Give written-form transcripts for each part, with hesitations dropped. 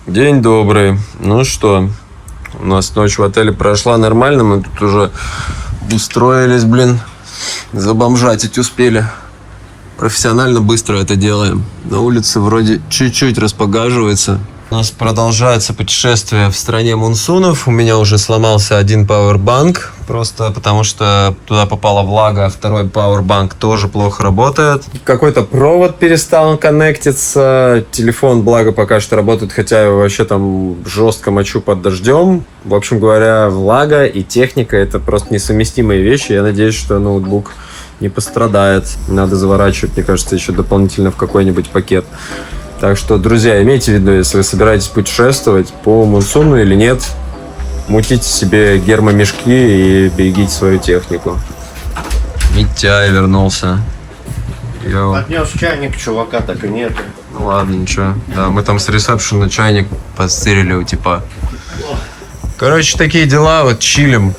День добрый. Ну что, у нас ночь в отеле прошла нормально. Мы тут уже устроились, забомжатить успели. Профессионально быстро это делаем. На улице вроде чуть-чуть распогаживается. У нас продолжается путешествие в стране мунсунов. У меня уже сломался один пауэрбанк, просто потому что туда попала влага, а второй пауэрбанк тоже плохо работает. Какой-то провод перестал коннектиться. Телефон, благо, пока что работает, хотя я вообще там жестко мочу под дождем. В общем говоря, влага и техника — это просто несовместимые вещи. Я надеюсь, что ноутбук не пострадает. Надо заворачивать, мне кажется, еще дополнительно в какой-нибудь пакет. Так что, друзья, имейте в виду, если вы собираетесь путешествовать по мунсуну или нет, мутите себе гермомешки и берегите свою технику. Митяй вернулся. Поднес чайник, чувака так и нет. Ну ладно, ничего. Да, мы там с ресепшена чайник подстырили у типа. Короче, такие дела, вот чилим.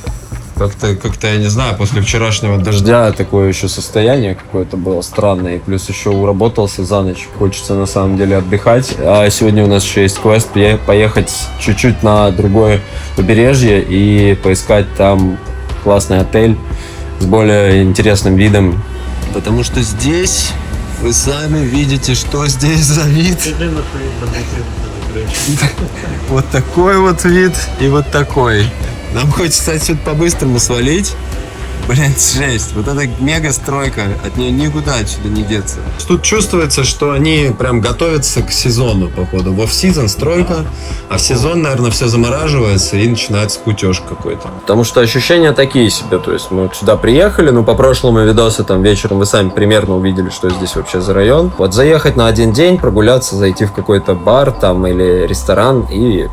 Как-то, я не знаю, после вчерашнего дождя такое еще состояние какое-то было странное. И плюс еще уработался за ночь. Хочется на самом деле отдыхать. А сегодня у нас еще есть квест поехать чуть-чуть на другое побережье и поискать там классный отель с более интересным видом. Потому что здесь вы сами видите, что здесь за вид. Вот такой вот вид и вот такой. Нам хочется отсюда по-быстрому свалить. Жесть. Вот эта мега-стройка, от нее никуда отсюда не деться. Тут чувствуется, что они прям готовятся к сезону, походу. В офф-сезон стройка, а в сезон, наверное, все замораживается и начинается кутеж какой-то. Потому что ощущения такие себе. То есть мы сюда приехали, по прошлому видосу там вечером вы сами примерно увидели, что здесь вообще за район. Вот заехать на один день, прогуляться, зайти в какой-то бар там или ресторан и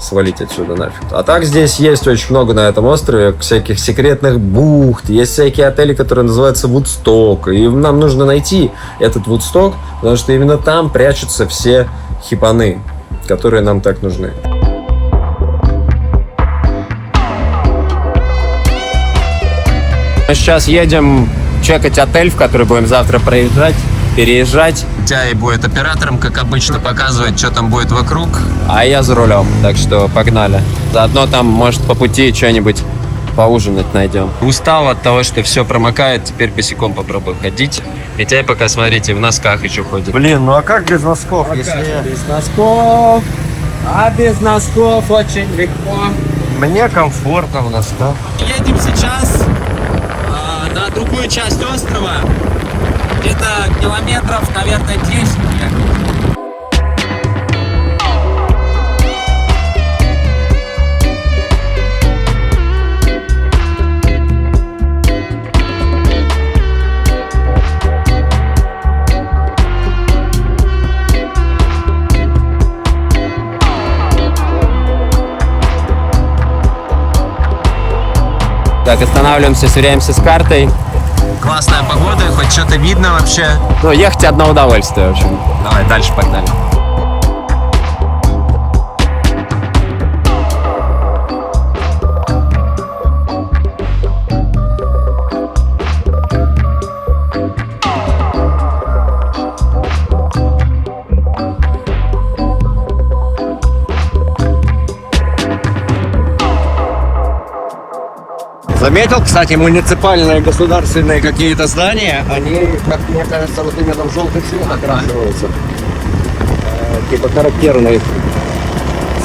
свалить отсюда нафиг. А так здесь есть очень много на этом острове всяких секретных бухт, есть всякие отели, которые называются Вудсток, и нам нужно найти этот Вудсток, потому что именно там прячутся все хипаны, которые нам так нужны. Мы сейчас едем чекать отель, в который будем завтра переезжать. Тяй будет оператором, как обычно, показывать, что там будет вокруг. А я за рулем, так что погнали. Заодно там, может, по пути что-нибудь поужинать найдем. Устал от того, что все промокает, теперь босиком попробую ходить. И Тяй пока, смотрите, в носках еще ходит. Ну а как без носков? Без носков. А без носков очень легко. Мне комфортно в носках. Едем сейчас на другую часть острова. Где-то километров, наверное, 10. Так, останавливаемся, сверяемся с картой. Классная погода, хоть что-то видно вообще. Ну, ехать одно удовольствие, в общем. Давай, дальше погнали. Заметил, кстати, муниципальные государственные какие-то здания, они, как мне кажется, вот именно в желтый цвет окрашиваются. Типа характерный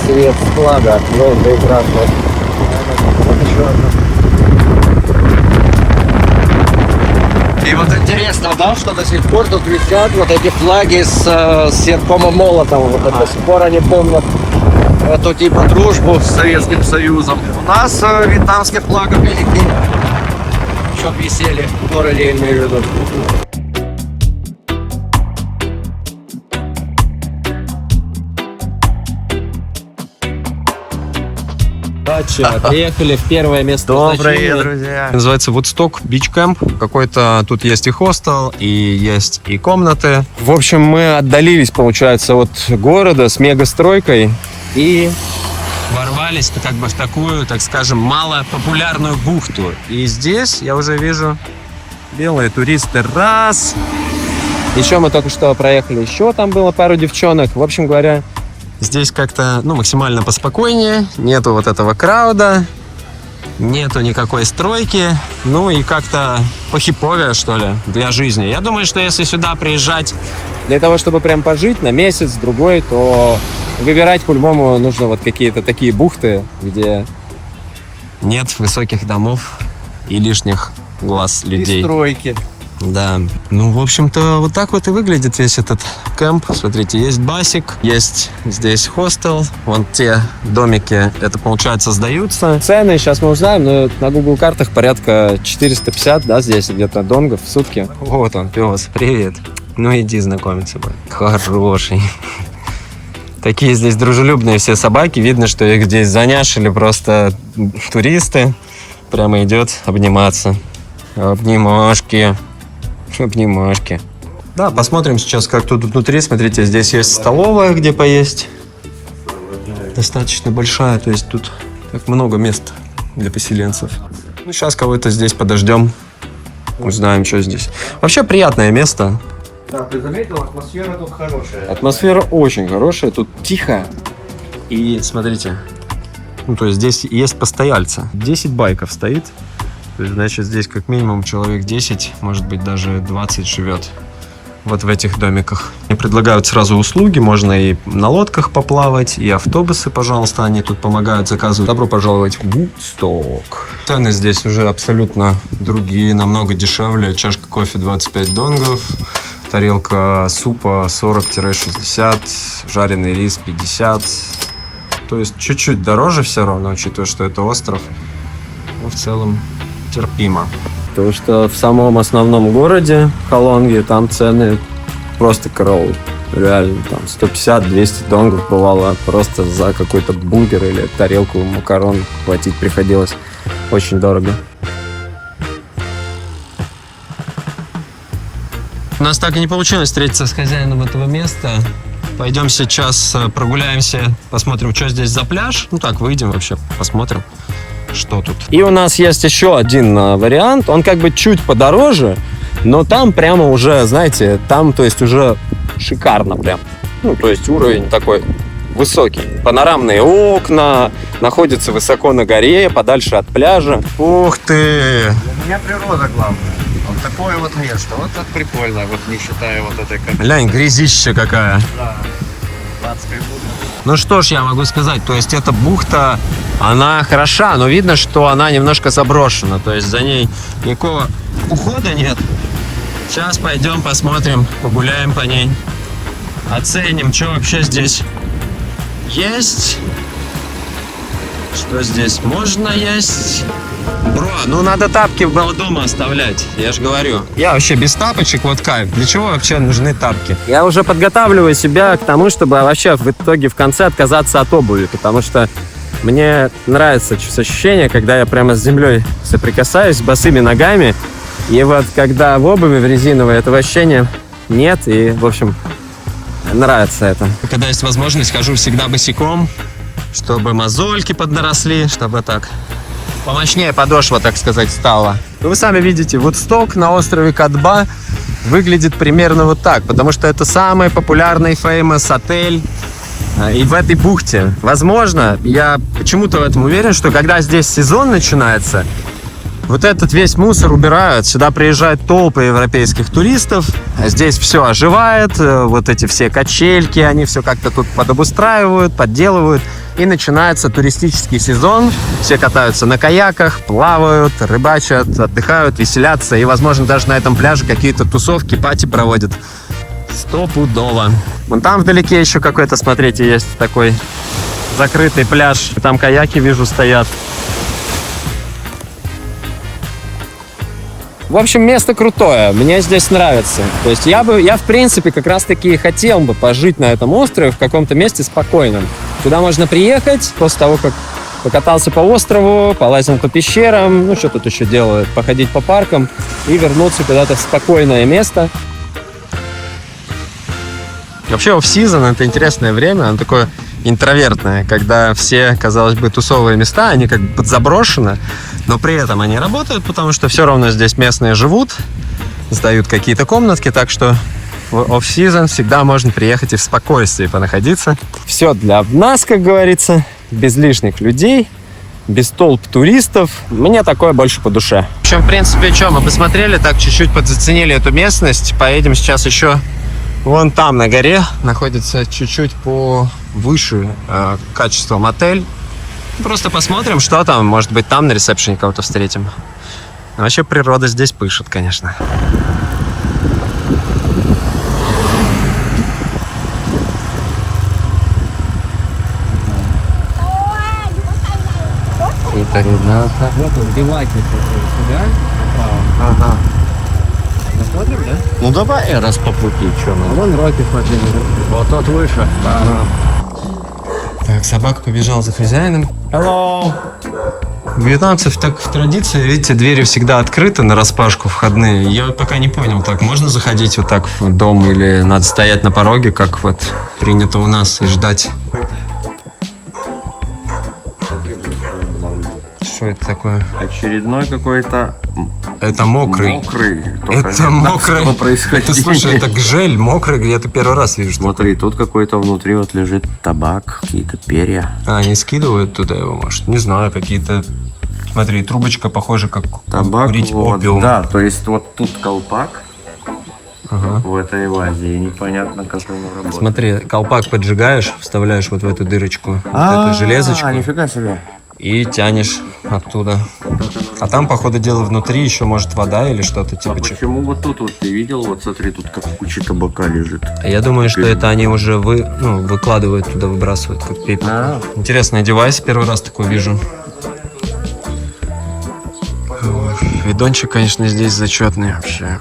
цвет флага, желтый и красный. И вот интересно, да, что до сих пор тут висят вот эти флаги с серпом и молотом. Вот до сих пор они помнят эту типа дружбу с Советским Союзом. У нас вьетнамские флаги велики, чтоб висели в городе, я имею в виду. Приехали в первое место. Добрые друзья. Называется Woodstock Beach Camp. Какой-то тут есть и хостел, и есть и комнаты. В общем, мы отдалились, получается, от города с мегастройкой и ворвались как бы в такую, так скажем, малопопулярную бухту. И здесь я уже вижу белые туристы. Раз. Еще мы только что проехали, еще там было пару девчонок. В общем говоря, Здесь как-то, ну, максимально поспокойнее, нету вот этого крауда, нету никакой стройки, ну и как-то похиповее, что ли, для жизни. Я думаю, что если сюда приезжать для того, чтобы прям пожить на месяц, другой, то выбирать по-любому нужно вот какие-то такие бухты, где нет высоких домов и лишних глаз людей. И стройки. Да. Ну, в общем-то, вот так вот и выглядит весь этот кемп. Смотрите, есть басик, есть здесь хостел. Вон те домики, это, получается, сдаются. Цены сейчас мы узнаем, но на Google картах порядка 450, да, здесь где-то донгов в сутки. Вот он, пес, привет. Ну, иди знакомиться, бой. Хороший. Такие здесь дружелюбные все собаки. Видно, что их здесь заняшили просто туристы. Прямо идет обниматься. Обнимашки. Обнимашки. Да, посмотрим сейчас, как тут внутри. Смотрите, здесь есть столовая, где поесть. Достаточно большая, то есть тут так много мест для поселенцев. Ну, сейчас кого-то здесь подождем. Узнаем, что здесь. Вообще приятное место. Да, ты заметил, атмосфера тут хорошая. Атмосфера очень хорошая, тут тихо. И смотрите, ну, то есть здесь есть постояльцы. 10 байков стоит. То есть, значит, здесь как минимум человек 10, может быть, даже 20 живет вот в этих домиках. Они предлагают сразу услуги, можно и на лодках поплавать, и автобусы, пожалуйста, они тут помогают, заказывать. Добро пожаловать в Вудсток. Цены здесь уже абсолютно другие, намного дешевле. Чашка кофе 25 донгов, тарелка супа 40-60, жареный рис 50. То есть чуть-чуть дороже все равно, учитывая, что это остров. Но в целом терпимо. Потому что в самом основном городе Халонге там цены просто караул. Реально, там 150-200 донгов бывало просто за какой-то бургер или тарелку макарон платить приходилось. Очень дорого. У нас так и не получилось встретиться с хозяином этого места. Пойдем сейчас прогуляемся, посмотрим, что здесь за пляж. Ну так, выйдем вообще, посмотрим, что тут. И у нас есть еще один вариант. Он как бы чуть подороже, но там прямо уже, знаете, там, то есть уже шикарно прям. Ну, то есть уровень такой высокий. Панорамные окна, находится высоко на горе, подальше от пляжа. Ух ты! Для меня природа главное. Вот такое вот место. Вот это прикольно, вот не считая вот этой... Глянь, грязища какая. Да. 20 минут. Ну что ж я могу сказать, то есть эта бухта, она хороша, но видно, что она немножко заброшена, то есть за ней никакого ухода нет. Сейчас пойдем посмотрим, погуляем по ней, оценим, что вообще здесь есть, что здесь можно есть. Бро, ну надо тапки дома оставлять, я же говорю. Я вообще без тапочек, вот кайф. Для чего вообще нужны тапки? Я уже подготавливаю себя к тому, чтобы вообще в итоге в конце отказаться от обуви, потому что мне нравится ощущение, когда я прямо с землей соприкасаюсь с босыми ногами. И вот когда в обуви в резиновой этого ощущения нет, и, в общем, нравится это. Когда есть возможность, хожу всегда босиком, чтобы мозольки поднаросли, чтобы так... помощнее подошва, так сказать, стала. Вы сами видите, Вудсток на острове Кадба выглядит примерно вот так, потому что это самый популярный famous отель и в этой бухте. Возможно, я почему-то в этом уверен, что когда здесь сезон начинается, вот этот весь мусор убирают, сюда приезжают толпы европейских туристов, здесь все оживает, вот эти все качельки, они все как-то тут подобустраивают, подделывают, и начинается туристический сезон, все катаются на каяках, плавают, рыбачат, отдыхают, веселятся, и, возможно, даже на этом пляже какие-то тусовки, пати проводят. Стопудово. Вон там вдалеке еще какой-то, смотрите, есть такой закрытый пляж, там каяки, вижу, стоят. В общем, место крутое, мне здесь нравится. То есть я в принципе, как раз-таки хотел бы пожить на этом острове в каком-то месте спокойном. Туда можно приехать после того, как покатался по острову, полазил по пещерам, ну что тут еще делают, походить по паркам и вернуться куда-то в спокойное место. Вообще off-season — это интересное время, оно такое интровертное, когда все, казалось бы, тусовые места, они как бы подзаброшены, но при этом они работают, потому что все равно здесь местные живут, сдают какие-то комнатки, так что в off-season всегда можно приехать и в спокойствии понаходиться. Все для нас, как говорится, без лишних людей, без толп туристов. Мне такое больше по душе. В общем, в принципе, что, мы посмотрели, так чуть-чуть подзаценили эту местность. Поедем сейчас еще вон там на горе. Находится чуть-чуть повыше качеством отель. Просто посмотрим, что там. Может быть, там на ресепшене кого-то встретим. Но вообще природа здесь пышет, конечно. Это ребята. Вот он, Билаки сюда. Ага. Посмотрим, да? Ну давай раз по пути, что мы. Вон Рокки, смотри. Вот тот выше. Так, собака побежала за хозяином. Hello! У вьетнамцев так в традиции, видите, двери всегда открыты нараспашку, входные. Я пока не понял, так можно заходить вот так в дом или надо стоять на пороге, как вот принято у нас, и ждать? Что это такое? Очередной какой-то Это мокрый. Это мокрый. Что происходит? Это, слушай, это гжель мокрый, где-то первый раз вижу. Смотри, тут какой-то внутри вот лежит табак, какие-то перья. А, они скидывают туда его, может? Не знаю, какие-то... Смотри, трубочка похожа, как Табак, курить вот, опиум. да, то есть вот тут колпак Ага. в этой вазе, и непонятно, как он работает. Смотри, колпак поджигаешь, вставляешь вот в эту дырочку, вот эту железочку, нифига себе. и тянешь оттуда. А там, по ходу дела, внутри еще может вода или что-то типа. Почему вот тут вот ты видел, вот смотри, тут как куча табака лежит. Я думаю, что это они уже выкладывают туда, выбрасывают как пепел. А. Интересный девайс, первый раз такой вижу. Ой, видончик, конечно, здесь зачетный вообще.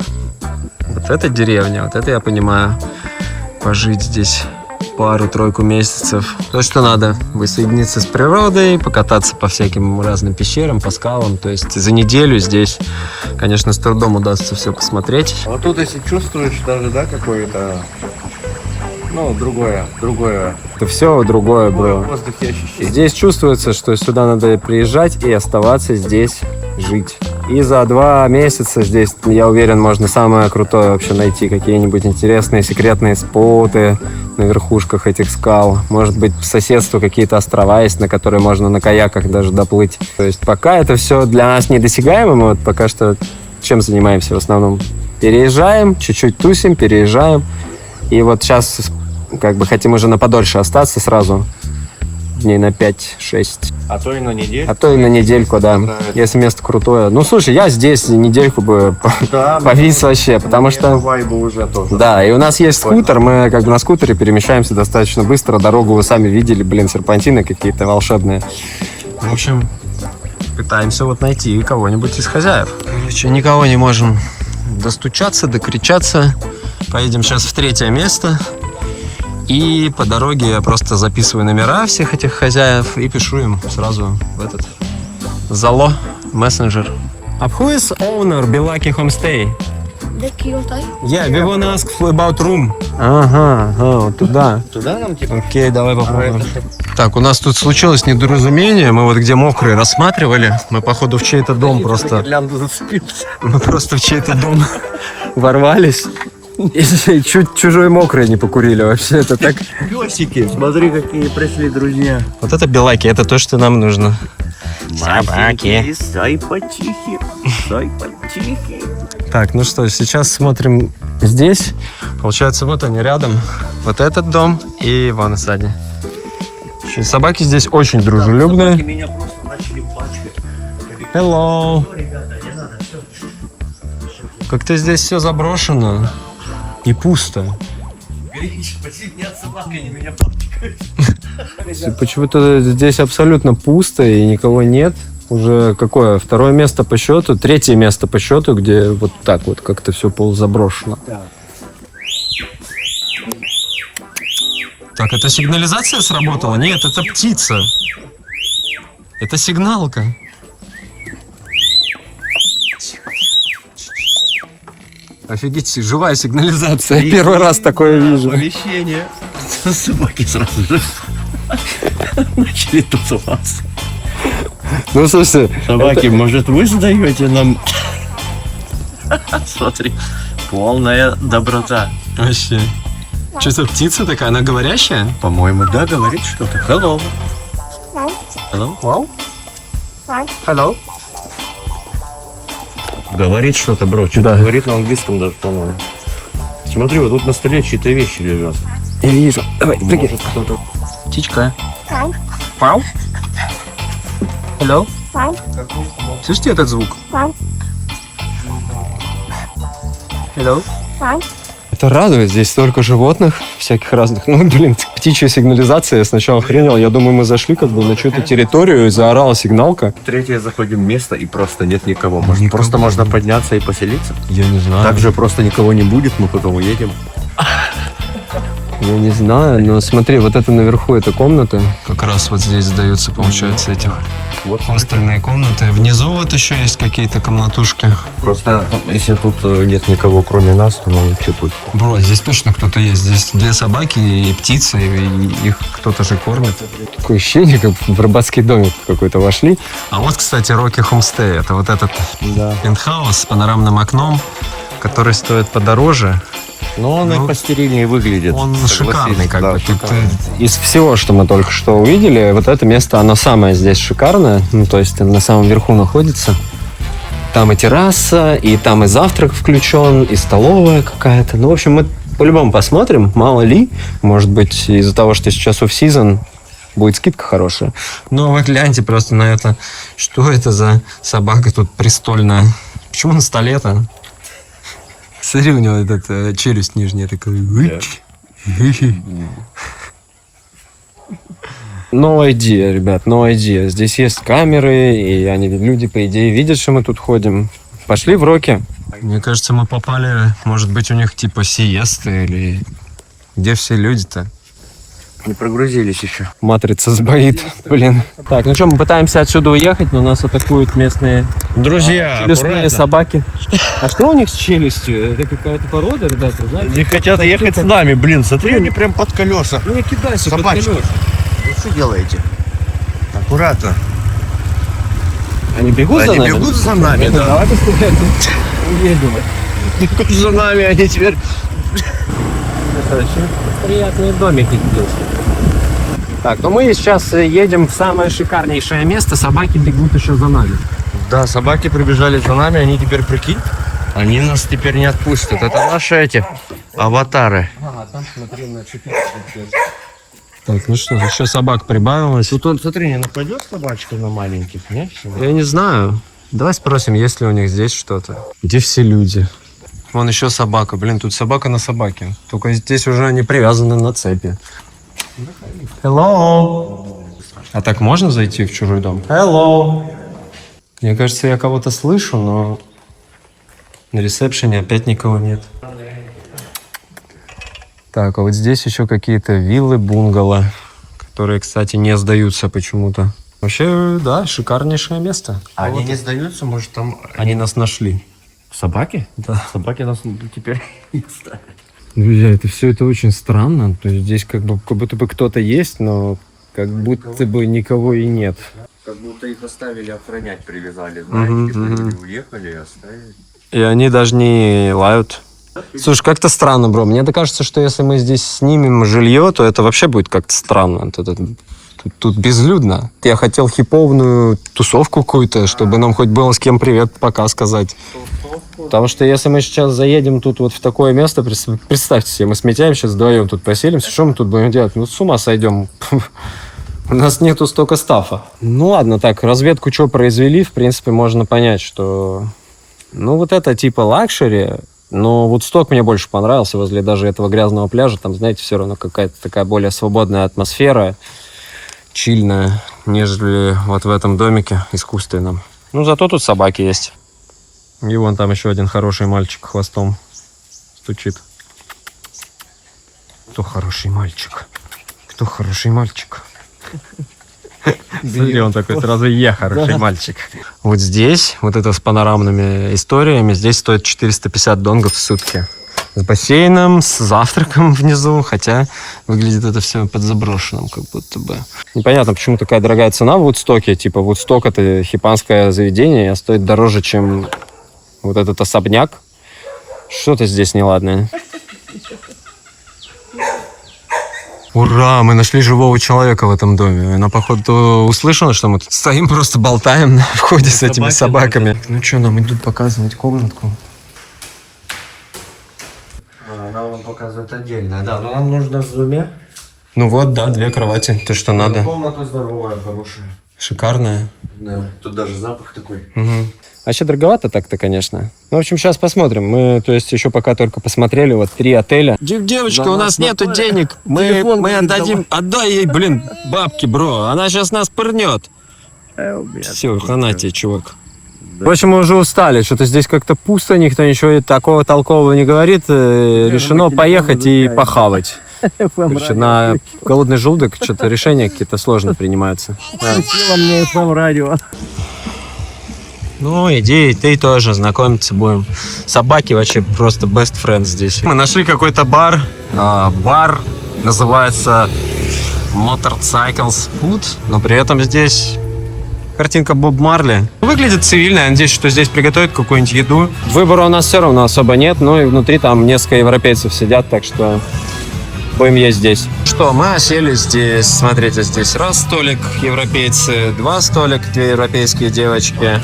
Вот это деревня, вот это я понимаю. Пожить здесь пару-тройку месяцев. То, что надо. Воссоединиться с природой, покататься по всяким разным пещерам, по скалам. То есть за неделю здесь, конечно, с трудом удастся все посмотреть. Вот тут, если чувствуешь даже, да, какое-то, ну, другое. Это все другое, В бро. воздухе ощущение. Здесь чувствуется, что сюда надо приезжать и оставаться здесь, жить. И за 2 месяца здесь, я уверен, можно самое крутое вообще найти. Какие-нибудь интересные секретные споты на верхушках этих скал. Может быть, по соседству какие-то острова есть, на которые можно на каяках даже доплыть. То есть пока это все для нас недосягаемо. Мы вот пока что чем занимаемся в основном? Переезжаем, чуть-чуть тусим, переезжаем. И вот сейчас как бы хотим уже на подольше остаться сразу. Дней на 5-6. А то и на неделю. А то и на недельку, да. Если место крутое. Ну, слушай, я здесь недельку бы Да, повис вообще, потому что... вайбу уже тоже. Да, и у нас есть скутер, мы как бы на скутере перемещаемся достаточно быстро. Дорогу вы сами видели, блин, серпантины какие-то волшебные. В общем, пытаемся вот найти кого-нибудь из хозяев. Короче, никого не можем достучаться, докричаться. Поедем сейчас в 3-е место. И по дороге я просто записываю номера всех этих хозяев и пишу им сразу в этот Зало мессенджер. Who is owner Bilaki Homestay? The Kyoto. Yeah, we wanna ask about room. Ага, вот туда. Туда нам типа? Окей, давай попробуем. Так, у нас тут случилось недоразумение. Мы вот где мокрые рассматривали. Мы, походу, в чей-то дом просто... Гирлянду зацепился. Мы просто в чей-то дом ворвались. И чуть чужой мокрый не покурили вообще. Это так... Песики, смотри, какие пришли друзья. Вот это белаки, это то, что нам нужно. Собаки. Стой потихи, стой потихи. Так, ну что, сейчас смотрим здесь. Получается, вот они рядом. Вот этот дом и вон сзади. Собаки здесь очень дружелюбные. Меня просто начали пачкать. Hello. Как-то здесь все заброшено и пусто. Нет собак, они меня пачкают. Почему-то здесь абсолютно пусто и никого нет. Уже какое? 2-е место по счету, 3-е место по счету, где вот так вот как-то все полузаброшено. Так, это сигнализация сработала? Нет, это птица. Это сигналка. Офигеть, живая сигнализация. Я первый раз такое вижу. Оповещение. Собаки сразу же начали тусоваться. Ну, слушай, Собаки, может, вы сдаете нам... Смотри, полная доброта. Вообще. Что за птица такая? Она говорящая? По-моему, да, говорит что-то. Hello. Hello. Wow. Hello. Говорит что-то, бро. Что-то говорит на английском даже, по-моему. Смотри, вот тут на столе чьи-то вещи лежат. Я вижу. Давай, прыгай. Может, кто-то... Птичка. Вау. Hello. Слышите этот звук? Hello. Это радует, здесь столько животных, всяких разных. Ну, блин, птичья сигнализация, я сначала охренел. Я думаю, мы зашли как бы на чью-то территорию, и заорала сигналка. Третье, заходим в место, и просто нет никого. Может, просто можно подняться и поселиться? Я не знаю. Также просто никого не будет, мы потом уедем. Я не знаю, но смотри, вот это наверху, это комната. Как раз вот здесь сдаются, получается, этих Вот остальные комнаты. Внизу вот еще есть какие-то комнатушки. просто, если тут нет никого, кроме нас, то нам вообще тут. Бро, здесь точно кто-то есть. Здесь 2 собаки и птицы, и их кто-то же кормит. Такое ощущение, как в рыбацкий домик какой-то вошли. А вот, кстати, Rocky Homestay. Это вот этот пентхаус с панорамным окном, который стоит подороже. Но он Ну, и постерильнее выглядит. Он шикарный, как да, бы. Тут, шикарный. из всего, что мы только что увидели, вот это место, оно самое здесь шикарное. Ну, то есть на самом верху находится. Там и терраса, и там и завтрак включен, и столовая какая-то. Ну, в общем, мы по-любому посмотрим, мало ли. Может быть, из-за того, что сейчас офф-сизон, будет скидка хорошая. Ну, вы гляньте просто на это. Что это за собака тут престольная? Почему на столе-то? Смотри, у него этот челюсть нижняя такая. No idea, ребят, no idea. Здесь есть камеры, и люди, по идее, видят, что мы тут ходим. Пошли в Роки. Мне кажется, мы попали, может быть, у них типа сиесты или... Где все люди-то? Не прогрузились еще. Матрица сбоит, блин. Так, ну что, мы пытаемся отсюда уехать, но нас атакуют местные Друзья, челюстные собаки. А что у них с челюстью? Это какая-то порода, ребята, знаете? Не хотят ехать с нами, блин, смотри, они прям под колеса. Ну не кидайся под Собачки. колеса. Вы что делаете? Аккуратно. Они бегут за Они нами? бегут за нами, да. Давай быстрее. Уедем. Бегут за нами, они теперь... Приятные домики здесь. Так, ну мы сейчас едем в самое шикарнейшее место. Собаки бегут еще за нами. Да, собаки прибежали за нами, они теперь, прикинь, они нас теперь не отпустят. Это наши эти аватары. Ага, там смотри на Так, ну что, еще собак прибавилось. Тут он, смотри, не нападет собачка на маленьких, не? Я не знаю. Давай спросим, есть ли у них здесь что-то. Где все люди? Вон еще собака. Блин, тут собака на собаке. Только здесь уже они привязаны на цепи. Hello. А так можно зайти в чужой дом? Hello. Мне кажется, я кого-то слышу, но на ресепшене опять никого нет. Так, а вот здесь еще какие-то виллы, бунгало, которые, кстати, не сдаются почему-то. Вообще, да, шикарнейшее место. Они не сдаются, может там... Они нас нашли. Собаки? Да. Собаки нас теперь не ставят. Друзья, это все это очень странно. То есть здесь как будто бы кто-то есть, но как будто бы никого и нет. Как будто их оставили охранять, привязали, знаете, люди уехали и оставили. И они даже не лают. Слушай, как-то странно, бро. Мне кажется, что если мы здесь снимем жилье, то это вообще будет как-то странно. Тут безлюдно. Я хотел хиповную тусовку какую-то, чтобы нам хоть было с кем привет пока сказать. Потому что если мы сейчас заедем тут вот в такое место, представьте себе, мы с Митяем сейчас вдвоем тут поселимся, что мы тут будем делать? Ну, с ума сойдем. У нас нету столько стафа. Ну ладно, так, разведку что произвели, в принципе, можно понять, что... Ну, вот это типа лакшери, но Вудсток мне больше понравился возле даже этого грязного пляжа. Там, знаете, все равно какая-то такая более свободная атмосфера, чильная, нежели вот в этом домике искусственном. Ну, зато тут собаки есть. И вон там еще один хороший мальчик хвостом стучит. Кто хороший мальчик? Кто хороший мальчик? Смотри, он такой сразу «я хороший мальчик». Вот здесь, вот это с панорамными историями, здесь стоит 450 донгов в сутки. С бассейном, с завтраком внизу, хотя выглядит это все подзаброшенным, как будто бы. Непонятно, почему такая дорогая цена в Вудстоке. Типа Вудсток — это хипанское заведение, а стоит дороже, чем вот этот особняк. Что-то здесь неладное. Ура, мы нашли живого человека в этом доме. Она, походу, услышала, что мы тут стоим, просто болтаем на входе с этими собаками. Ну что, нам идут показывать комнатку. Она вам показывает отдельно, да. Но нам нужно в зуме. Ну вот, да, 2 кровати, то, что надо. Комната здоровая, хорошая. Шикарная. Да, тут даже запах такой. Угу. А еще дороговато так-то, конечно. Ну, в общем, сейчас посмотрим. Мы, то есть, еще пока только посмотрели, вот 3 отеля. Девочка, За у нас нас нету напали. денег. Телефон Мы не отдадим. Отдай ей, блин, бабки, бро. Она сейчас нас пырнет. Все, хана тебе, чувак. В общем, мы уже устали. Что-то здесь как-то пусто, никто ничего такого толкового не говорит. Решено поехать и похавать. Короче, на голодный желудок что-то решения какие-то сложно принимаются. Мне FM радио. Ну, иди, ты тоже, знакомиться будем. Собаки вообще просто best friends здесь. Мы нашли какой-то бар. Бар называется Motorcycles Food, но при этом здесь картинка Боб Марли. Выглядит цивильно, я надеюсь, что здесь приготовят какую-нибудь еду. Выбора у нас все равно особо нет, но и внутри там несколько европейцев сидят, так что будем есть здесь. Что, мы осели здесь, смотрите, здесь раз столик европейцы, 2 столика, 2 европейские девочки.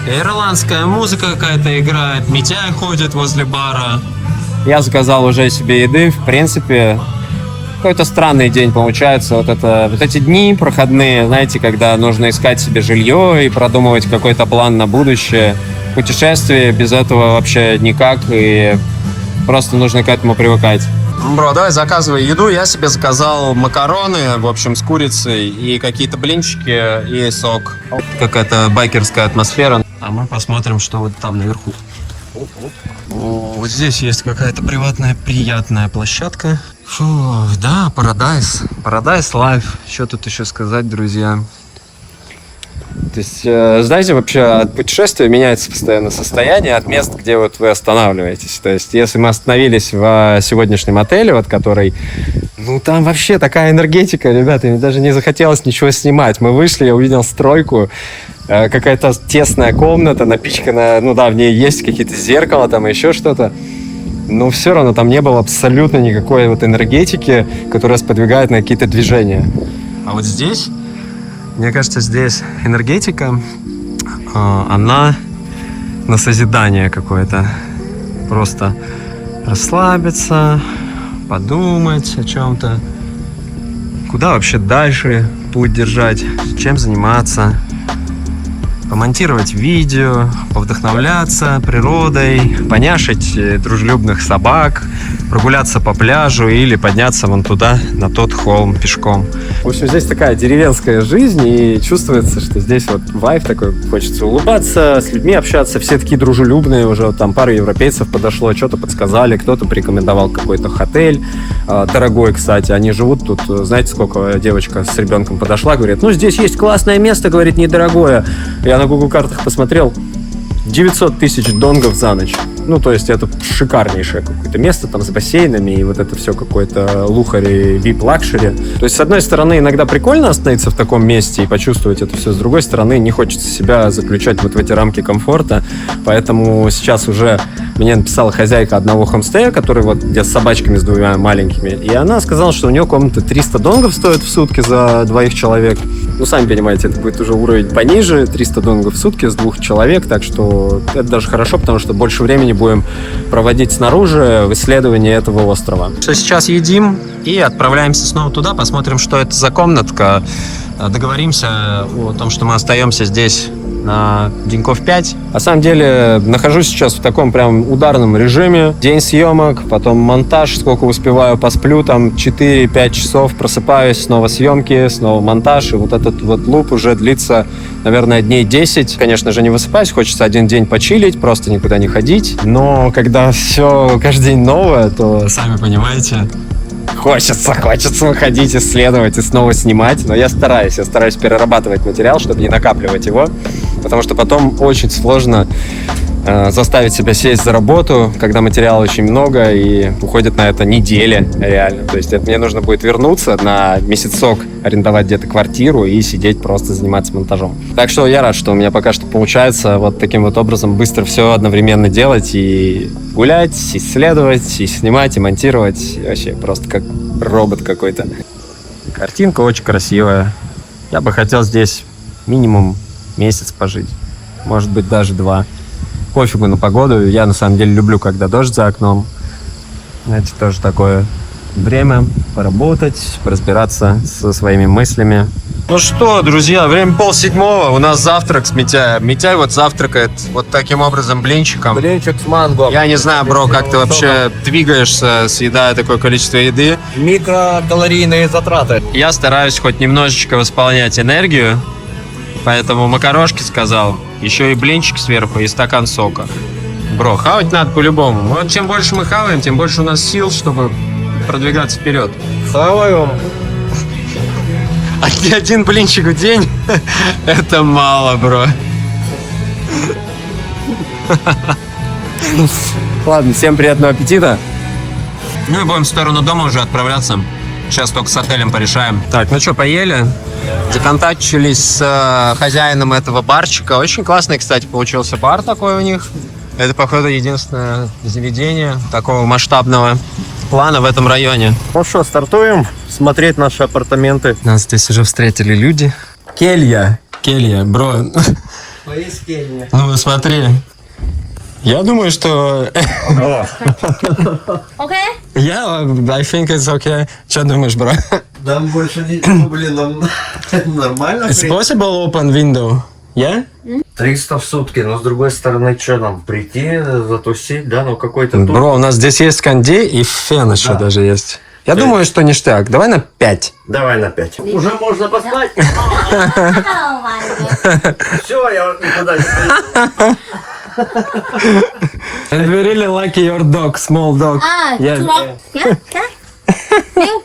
Ирландская музыка какая-то играет, Митяй ходит возле бара. Я заказал уже себе еды, в принципе, какой-то странный день получается. Вот эти дни проходные, знаете, когда нужно искать себе жилье и продумывать какой-то план на будущее. Путешествие без этого вообще никак, и просто нужно к этому привыкать. Бро, давай заказывай еду. Я себе заказал макароны, в общем, с курицей и какие-то блинчики и сок. Какая-то байкерская атмосфера. А мы посмотрим, что вот там наверху. О, вот здесь есть какая-то приватная, приятная площадка. Фу, да, Paradise. Paradise Life. Что тут еще сказать, друзья? То есть, знаете, вообще от путешествия меняется постоянно состояние от мест, где вот вы останавливаетесь. То есть, если мы остановились в сегодняшнем отеле, вот который, ну, там вообще такая энергетика, ребята, мне даже не захотелось ничего снимать. Мы вышли, я увидел стройку, какая-то тесная комната, напичканная, ну да, в ней есть какие-то зеркала, там еще что-то. Но все равно там не было абсолютно никакой вот энергетики, которая сподвигает на какие-то движения. А вот здесь... Мне кажется, здесь энергетика, она на созидание какое-то. Просто расслабиться, подумать о чем-то. Куда вообще дальше путь держать, чем заниматься. Помонтировать видео, повдохновляться природой, поняшить дружелюбных собак, прогуляться по пляжу или подняться вон туда, на тот холм пешком. В общем, здесь такая деревенская жизнь, и чувствуется, что здесь вот вайб такой, хочется улыбаться, с людьми общаться, все такие дружелюбные, уже вот там пару европейцев подошло, что-то подсказали, кто-то порекомендовал какой-то отель, дорогой, кстати, они живут тут, знаете, сколько девочка с ребенком подошла, говорит, ну здесь есть классное место, говорит, недорогое. Я на Google картах посмотрел, 900 тысяч донгов за ночь. Ну, то есть это шикарнейшее какое-то место там с бассейнами и вот это все какое-то лухари, вип-лакшери. То есть, с одной стороны, иногда прикольно остановиться в таком месте и почувствовать это все. С другой стороны, не хочется себя заключать вот в эти рамки комфорта. Поэтому сейчас уже мне написала хозяйка одного хомстея, который вот где с собачками, с 2 маленькими. И она сказала, что у нее комната 300 донгов стоит в сутки за 2 человек. Ну, сами понимаете, это будет уже уровень пониже. 300 донгов в сутки с 2 человек. Так что это даже хорошо, потому что больше времени будем проводить снаружи в исследовании этого острова. Сейчас едим и отправляемся снова туда, посмотрим, что это за комнатка. Договоримся о том, что мы остаемся здесь на деньков 5. На самом деле, нахожусь сейчас в таком прям ударном режиме. День съемок, потом монтаж, сколько успеваю, посплю, там 4-5 часов, просыпаюсь, снова съемки, снова монтаж. И вот этот вот луп уже длится, наверное, дней 10. Конечно же, не высыпаюсь, хочется один день почилить, просто никуда не ходить. Но когда все каждый день новое, то, сами понимаете, хочется выходить, исследовать и снова снимать. Но я стараюсь перерабатывать материал, чтобы не накапливать его. Потому что потом очень сложно заставить себя сесть за работу, когда материала очень много, и уходит на это неделя реально. То есть мне нужно будет вернуться на месяцок, арендовать где-то квартиру и сидеть просто заниматься монтажом. Так что я рад, что у меня пока что получается вот таким вот образом быстро все одновременно делать и гулять, исследовать, и снимать, и монтировать. И вообще просто как робот какой-то. Картинка очень красивая. Я бы хотел здесь минимум месяц пожить. Может быть, даже 2. Пофигу на погоду. Я на самом деле люблю, когда дождь за окном. Знаете, тоже такое время поработать, разбираться со своими мыслями. Ну что, друзья, время 6:30. У нас завтрак с Митяем. Митяй вот завтракает вот таким образом блинчиком. Блинчик с манго. Я не знаю, бро, как ты вообще двигаешься, съедая такое количество еды. Микрокалорийные затраты. Я стараюсь хоть немножечко восполнять энергию, поэтому макарошки сказал, еще и блинчик сверху, и стакан сока. Бро, хавать надо по-любому. Вот чем больше мы хаваем, тем больше у нас сил, чтобы продвигаться вперед. Хаваем. Один блинчик в день — это мало, бро. Ладно, всем приятного аппетита. Ну и будем в сторону дома уже отправляться. Сейчас только с отелем порешаем. Так, ну что, поели? Законтачились с хозяином этого барчика. Очень классный, кстати, получился бар такой у них. Это, походу, единственное заведение такого масштабного плана в этом районе. Ну что, стартуем смотреть наши апартаменты. Нас здесь уже встретили люди. Келья, бро. Ну, смотри. Я думаю, что... Okay? Yeah, I think it's okay. Что думаешь, бро? Нам больше не... Блин, нам нормально? It's possible open window? Yeah? 300 в сутки, но с другой стороны, что нам, прийти, затусить, да, ну какой-то тур. Бро, у нас здесь есть кондей и фен еще даже есть. Я думаю, что ништяк. Давай на 5. Давай на 5. Уже можно поспать? Oh my god. Все, я никуда не пойду. And we really like your dog, small dog. À, Yeah. chú đó. Nhá. Níu,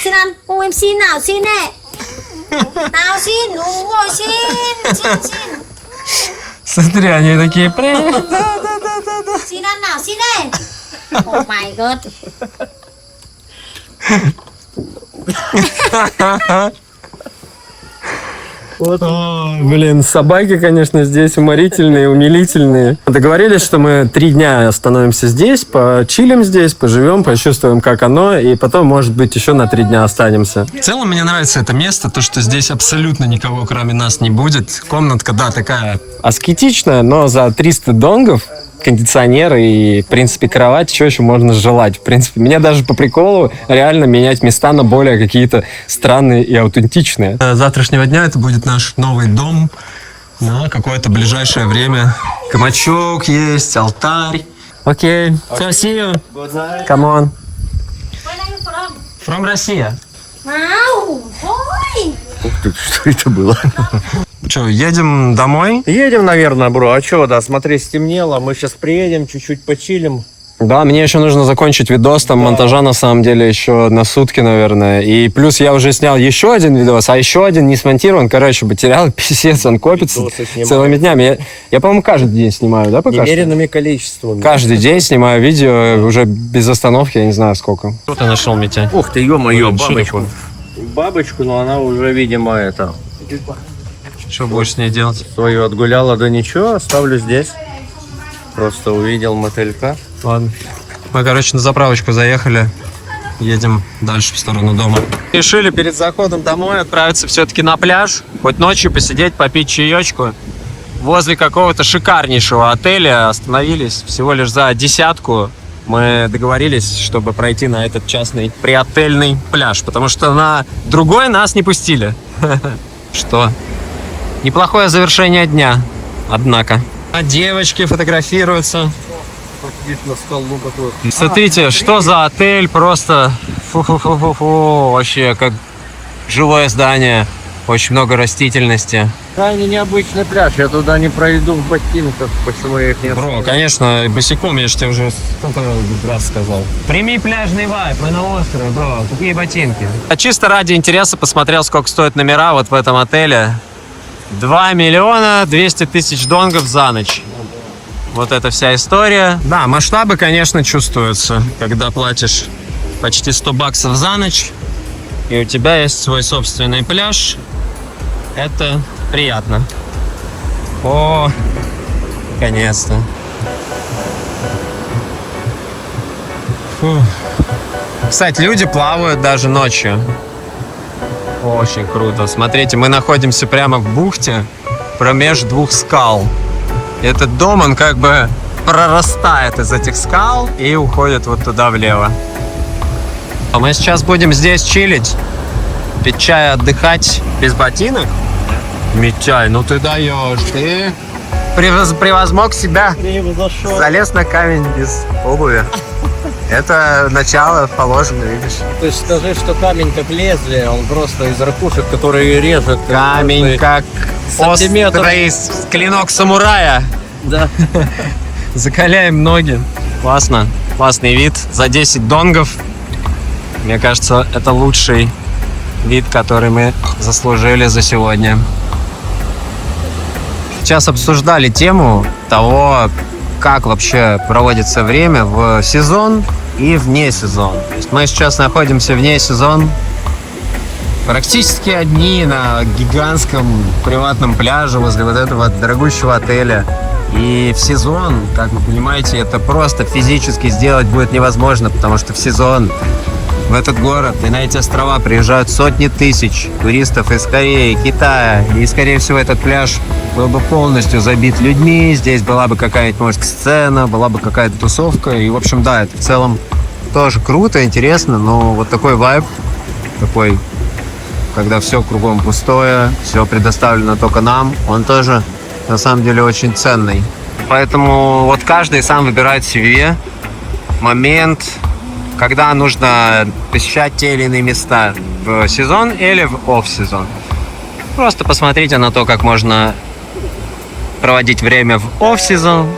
xin ăn. Ô em xin nào, xin nè. Nào xin, đúng rồi, xin. Смотри, они такие... Xin ăn nào, xin nè. Oh my god. О, блин, собаки, конечно, здесь уморительные, умилительные. Договорились, что мы 3 дня остановимся здесь, почилим здесь, поживем, почувствуем, как оно, и потом, может быть, еще на 3 дня останемся. В целом, мне нравится это место, то, что здесь абсолютно никого, кроме нас, не будет. Комнатка, да, такая аскетичная, но за 300 донгов кондиционер и, в принципе, кровать, что еще можно желать? В принципе, меня даже по приколу реально менять места на более какие-то странные и аутентичные. С завтрашнего дня это будет наш новый дом на какое-то ближайшее время. Кабачок есть, алтарь. Окей. So, see you. Come on. Where are you from? From Россия. Nào, thôi. Ух ты, что это было? Что, едем домой? Едем, наверное, бро. А что, да, смотри, стемнело. Мы сейчас приедем, чуть-чуть почилим. Да, мне еще нужно закончить видос, там монтажа на самом деле еще на сутки, наверное. И плюс я уже снял еще один видос, а еще один не смонтирован. Короче, материал, писец, он копится целыми днями. Я, по-моему, каждый день снимаю, да, пока что? Немеренными количествами. Каждый день снимаю видео, уже без остановки, я не знаю сколько. Что ты нашел, Митя? Ух ты, ё-моё, Блин, что бабочку. такое? Бабочку, но она уже, видимо, это... Что будешь с ней делать? Свою отгуляла, да ничего, оставлю здесь. Просто увидел мотылька. Ладно. Мы, короче, на заправочку заехали. Едем дальше в сторону дома. Решили перед заходом домой отправиться все-таки на пляж. Хоть ночью посидеть, попить чаечку. Возле какого-то шикарнейшего отеля остановились всего лишь за 10. Мы договорились, чтобы пройти на этот частный приотельный пляж. Потому что на другой нас не пустили. Что? Неплохое завершение дня, однако. А девочки фотографируются. На скалу такой. Смотрите, что за отель, просто фу-фу-фу-фу-фу, вообще как жилое здание, очень много растительности. Крайне необычный пляж, я туда не пройду в ботинках, почему я их не Бро, конечно, босиком, я же тебе уже сколько раз сказал. Прими пляжный вайб, мы на острове, бро, какие ботинки? А чисто ради интереса посмотрел, сколько стоят номера вот в этом отеле. 2 200 000 донгов за ночь. Вот эта вся история. Да, масштабы, конечно, чувствуются, когда платишь почти 100 баксов за ночь, и у тебя есть свой собственный пляж. Это приятно. О, наконец-то. Кстати, люди плавают даже ночью. Очень круто. Смотрите, мы находимся прямо в бухте промеж двух скал. Этот дом, он как бы прорастает из этих скал и уходит вот туда влево. А мы сейчас будем здесь чилить, пить чай, отдыхать без ботинок. Митяй, ну ты даешь, ты превозмог себя, залез на камень без обуви. Это начало положено, видишь. То есть скажи, что камень как лезвие, он просто из ракушек, которые режет. Камень как сантиметр. острый клинок самурая. Да. Закаляем ноги. Классно. Классный вид. За 10 донгов. Мне кажется, это лучший вид, который мы заслужили за сегодня. Сейчас обсуждали тему того, как вообще проводится время в сезон и вне сезон. То есть мы сейчас находимся вне сезон, практически одни на гигантском приватном пляже возле вот этого дорогущего отеля. И в сезон, как вы понимаете, это просто физически сделать будет невозможно, потому что в сезон в этот город и на эти острова приезжают сотни тысяч туристов из Кореи, Китая. И, скорее всего, этот пляж был бы полностью забит людьми. Здесь была бы какая-нибудь, может, сцена, была бы какая-то тусовка. И, в общем, да, это в целом тоже круто, интересно. Но вот такой вайб, такой, когда все кругом пустое, все предоставлено только нам, он тоже, на самом деле, очень ценный. Поэтому вот каждый сам выбирает себе момент, когда нужно посещать те или иные места в сезон или в офф-сезон. Просто посмотрите на то, как можно проводить время в офф-сезон,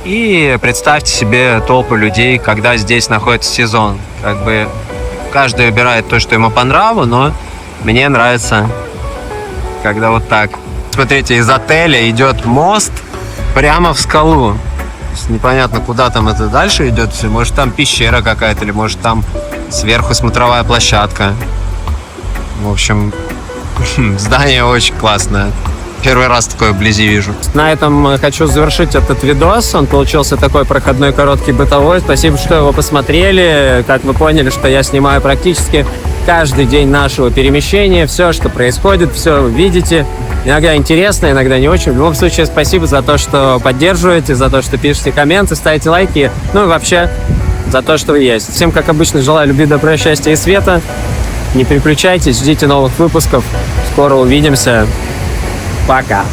и представьте себе толпу людей, когда здесь находится сезон. Как бы каждый выбирает то, что ему по нраву, но мне нравится, когда вот так. Смотрите, из отеля идет мост прямо в скалу. Непонятно, куда там это дальше идет все. Может, там пещера какая-то, или может, там сверху смотровая площадка. В общем, здание очень классное. Первый раз такое вблизи вижу. На этом хочу завершить этот видос. Он получился такой проходной, короткий, бытовой. Спасибо, что его посмотрели. Как вы поняли, что я снимаю практически каждый день нашего перемещения. Все, что происходит, все вы видите. Иногда интересно, иногда не очень. В любом случае, спасибо за то, что поддерживаете, за то, что пишете комменты, ставите лайки. Ну и вообще, за то, что вы есть. Всем, как обычно, желаю любви, добра, счастья и света. Не переключайтесь, ждите новых выпусков. Скоро увидимся. Пока.